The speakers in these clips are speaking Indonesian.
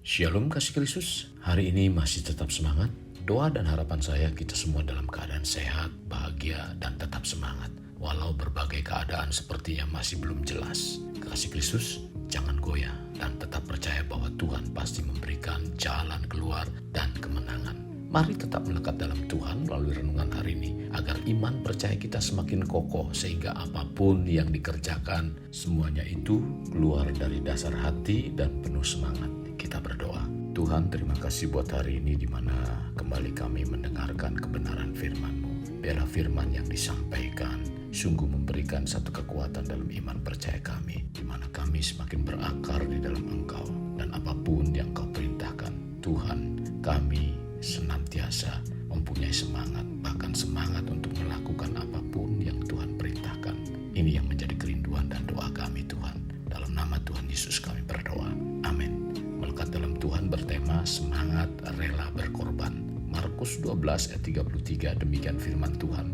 Shalom kasih Kristus, hari ini masih tetap semangat. Doa dan harapan saya kita semua dalam keadaan sehat, bahagia, dan tetap semangat. Walau berbagai keadaan sepertinya masih belum jelas. Kasih Kristus, jangan goyah dan tetap percaya bahwa Tuhan pasti memberikan jalan keluar dan kemenangan. Mari tetap melekat dalam Tuhan melalui renungan hari ini, agar iman percaya kita semakin kokoh sehingga apapun yang dikerjakan, semuanya itu keluar dari dasar hati dan penuh semangat. Kita berdoa. Tuhan, terima kasih buat hari ini di mana kembali kami mendengarkan kebenaran firman-Mu. Biarlah firman yang disampaikan sungguh memberikan satu kekuatan dalam iman percaya kami, di mana kami semakin berakar di dalam Engkau, dan apapun yang Kau perintahkan, Tuhan, kami senantiasa mempunyai semangat, bahkan semangat untuk melakukan apapun yang Tuhan perintahkan. Ini yang menjadi kerinduan dan doa kami, Tuhan. Dalam nama Tuhan Yesus kami berdoa. Amin. Melekat dalam Tuhan bertema semangat rela berkorban. Markus 12 ayat 33, demikian firman Tuhan.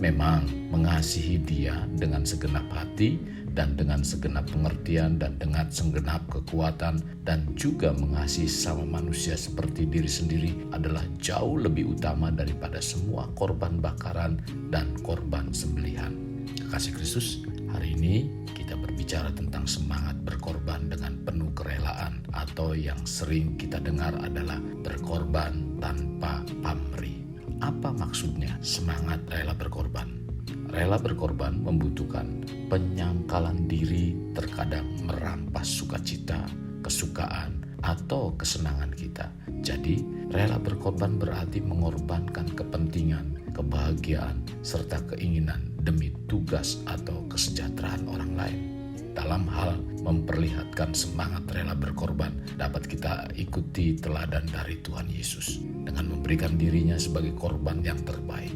Memang mengasihi Dia dengan segenap hati dan dengan segenap pengertian dan dengan segenap kekuatan dan juga mengasihi sesama manusia seperti diri sendiri adalah jauh lebih utama daripada semua korban bakaran dan korban sembelihan. Kasih Kristus, hari ini kita berbicara tentang semangat berkorban dengan penuh kerelaan, atau yang sering kita dengar adalah berkorban tanpa pamrih. Apa maksudnya semangat rela berkorban? Rela berkorban membutuhkan penyangkalan diri, terkadang merampas sukacita, kesukaan, atau kesenangan kita. Jadi, rela berkorban berarti mengorbankan kepentingan, kebahagiaan, serta keinginan demi tugas atau kesejahteraan orang lain. Dalam hal memperlihatkan semangat rela berkorban, dapat kita ikuti teladan dari Tuhan Yesus dengan memberikan dirinya sebagai korban yang terbaik.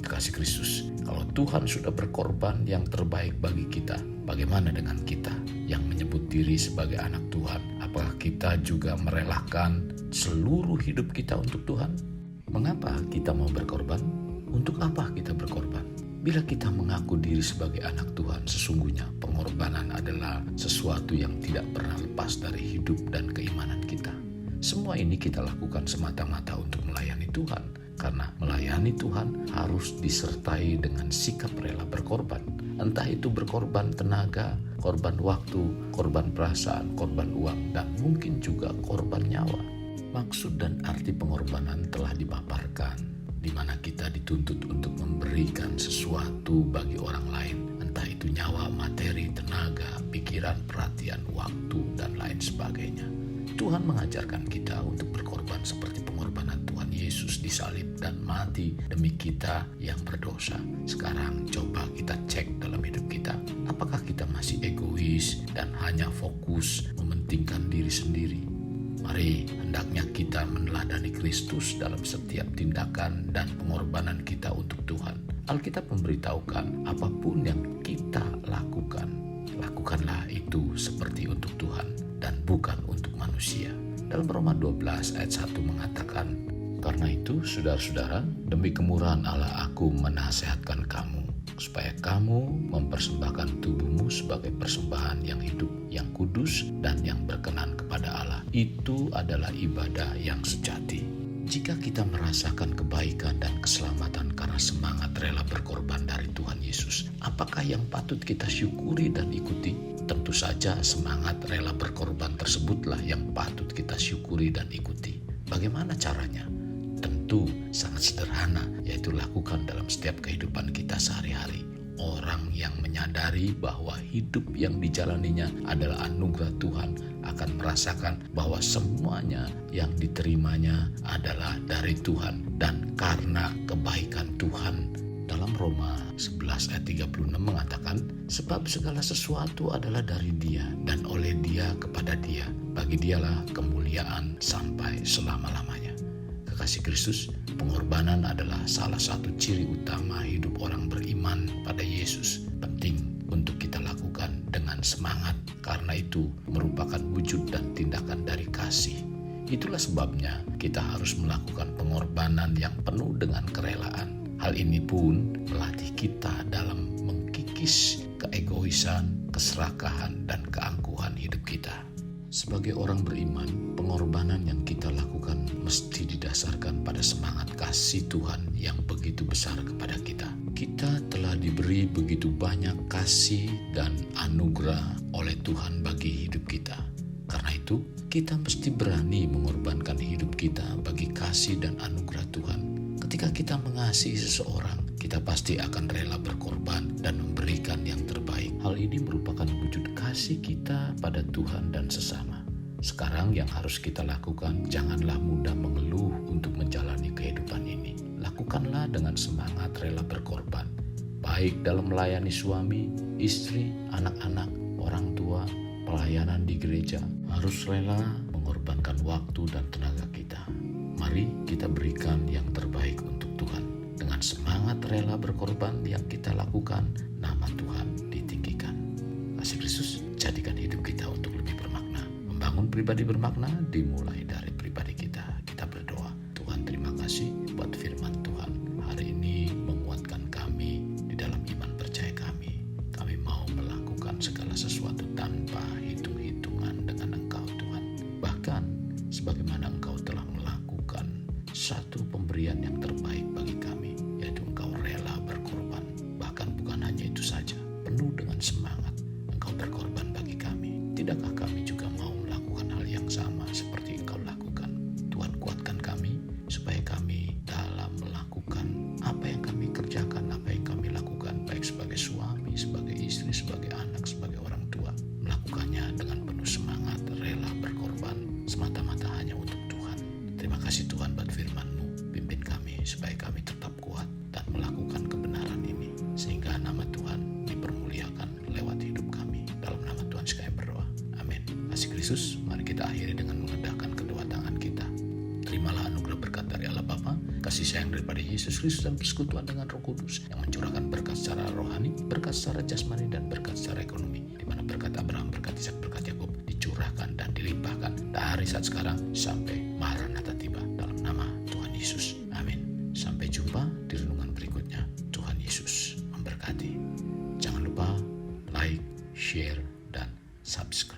Kasih Kristus, kalau Tuhan sudah berkorban yang terbaik bagi kita, bagaimana dengan kita yang menyebut diri sebagai anak Tuhan? Apakah kita juga merelakan seluruh hidup kita untuk Tuhan? Mengapa kita mau berkorban? Untuk apa kita berkorban? Bila kita mengaku diri sebagai anak Tuhan, sesungguhnya pengorbanan adalah sesuatu yang tidak pernah lepas dari hidup dan keimanan kita. Semua ini kita lakukan semata-mata untuk melayani Tuhan, karena melayani Tuhan harus disertai dengan sikap rela berkorban. Entah itu berkorban tenaga, korban waktu, korban perasaan, korban uang, dan mungkin juga korban nyawa. Maksud dan arti pengorbanan telah dipaparkan, di mana kita dituntut untuk memberikan sesuatu bagi orang lain, entah itu nyawa, materi, tenaga, pikiran, perhatian, waktu, dan lain sebagainya. Tuhan mengajarkan kita untuk berkorban seperti pengorbanan Tuhan Yesus disalib dan mati demi kita yang berdosa. Sekarang coba kita cek dalam hidup kita, apakah kita masih egois dan hanya fokus mementingkan diri sendiri? Mari hendaknya kita meneladani Kristus dalam setiap tindakan dan pengorbanan kita untuk Tuhan. Alkitab memberitahukan apapun yang kita lakukan, lakukanlah itu seperti untuk Tuhan dan bukan untuk manusia. Dalam Roma 12 ayat 1 mengatakan, karena itu saudara-saudara, demi kemurahan Allah aku menasehatkan kamu, supaya kamu mempersembahkan tubuhmu sebagai persembahan yang hidup, yang kudus, dan yang berkenan kepada Allah. Itu adalah ibadah yang sejati. Jika kita merasakan kebaikan dan keselamatan karena semangat rela berkorban dari Tuhan Yesus, apakah yang patut kita syukuri dan ikuti? Tentu saja semangat rela berkorban tersebutlah yang patut kita syukuri dan ikuti. Bagaimana caranya? Tentu sangat sederhana, yaitu lakukan dalam setiap kehidupan kita sehari-hari. Orang yang menyadari bahwa hidup yang dijalaninya adalah anugerah Tuhan akan merasakan bahwa semuanya yang diterimanya adalah dari Tuhan dan karena kebaikan Tuhan. Dalam Roma 11 ayat 36 mengatakan, sebab segala sesuatu adalah dari Dia dan oleh Dia kepada Dia. Bagi Dialah kemuliaan sampai selama-lamanya. Kekasih Kristus, pengorbanan adalah salah satu ciri utama hidup orang beriman pada Yesus. Penting untuk kita lakukan dengan semangat, karena itu merupakan wujud dan tindakan dari kasih. Itulah sebabnya kita harus melakukan pengorbanan yang penuh dengan kerelaan. Hal ini pun melatih kita dalam mengkikis keegoisan, keserakahan, dan keangkuhan hidup kita. Sebagai orang beriman, pengorbanan yang kita lakukan mesti didasarkan pada semangat kasih Tuhan yang begitu besar kepada kita. Kita telah diberi begitu banyak kasih dan anugerah oleh Tuhan bagi hidup kita. Karena itu, kita mesti berani mengorbankan hidup kita bagi kasih dan anugerah Tuhan. Ketika kita mengasihi seseorang, kita pasti akan rela berkorban dan memberikan yang terbaik. Hal ini merupakan wujud kasih kita pada Tuhan dan sesama. Sekarang yang harus kita lakukan, janganlah mudah mengeluh untuk menjalani kehidupan ini. Lakukanlah dengan semangat rela berkorban, baik dalam melayani suami, istri, anak-anak, orang tua, pelayanan di gereja. Harus rela mengorbankan waktu dan tenaga kita. Mari kita berikan yang terbaik untuk Tuhan. Dengan semangat rela berkorban yang kita lakukan, nama Tuhan ditinggikan. Kasih Kristus jadikan hidup kita untuk lebih bermakna. Membangun pribadi bermakna dimulai dari pribadi kita. Kita berdoa, Tuhan terima kasih buat firman Tuhan. Hari ini menguatkan kami di dalam iman percaya kami. Kami mau melakukan segala sesuatu tanpa hitung-hitungan dengan Engkau Tuhan. Bahkan sebagaimana Engkau telah melakukan satu pemberian yang terbaik bagi kami, yaitu Engkau rela berkorban. Bahkan bukan hanya itu saja, penuh dengan semangat Engkau berkorban bagi kami. Tidakkah kami juga mau melakukan hal yang sama seperti Engkau lakukan? Tuhan kuatkan kami supaya kami dalam melakukan apa yang kami kerjakan, apa yang kami lakukan, baik sebagai suami, sebagai istri, sebagai anak, sebagai orang tua, melakukannya dengan penuh semangat, rela berkorban, semata-mata hanya untuk Tuhan. Terima kasih Tuhan buat firman-Mu. Pimpin kami supaya kami tetap kuat dan melakukan kebenaran ini, sehingga nama Tuhan dipermuliakan lewat hidup kami. Dalam nama Tuhan sekali berdoa. Amin. Kasih Kristus, mari kita akhiri dengan mengendahkan kedua tangan kita. Terimalah anugerah berkat dari Allah Bapa, kasih sayang daripada Yesus Kristus, dan persekutuan dengan Roh Kudus yang mencurahkan berkat secara rohani, berkat secara jasmani, dan berkat secara ekonomi, di mana berkat Abraham, berkat Ishak, berkat Yakub dicurahkan dan dilimpahkan dari saat sekarang sampai Maranatha tiba, dalam nama Tuhan Yesus. Amin. Sampai jumpa di renungan berikutnya. Tuhan Yesus memberkati. Jangan lupa like, share, dan subscribe.